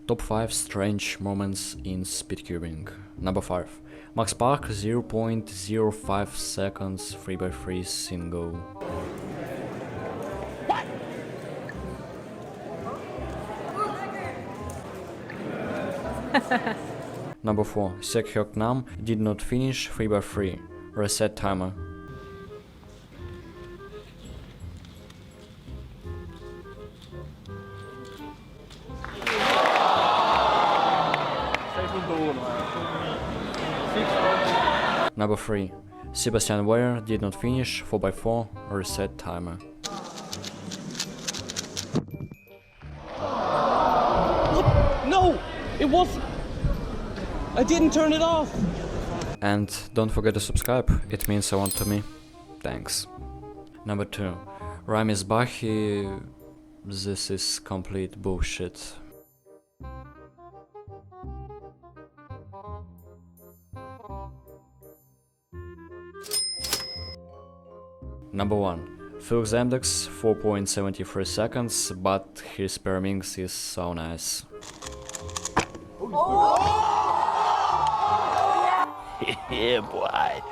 Top 5 strange moments in speedcubing. Number 5. Max Park 0.05 seconds 3x3 single. Number 4. Sekyok Nam did not finish 3x3. Reset timer. Number 3. Sebastian Weyer did not finish 4x4. Reset timer. No! It was... I didn't turn it off! And don't forget to subscribe, it means a lot to me. Thanks. Number 2. Ramis Bahi. This is complete bullshit. Number 1. Phil Zemdex 4.73 seconds, but his permings is so nice. Yeah, boy.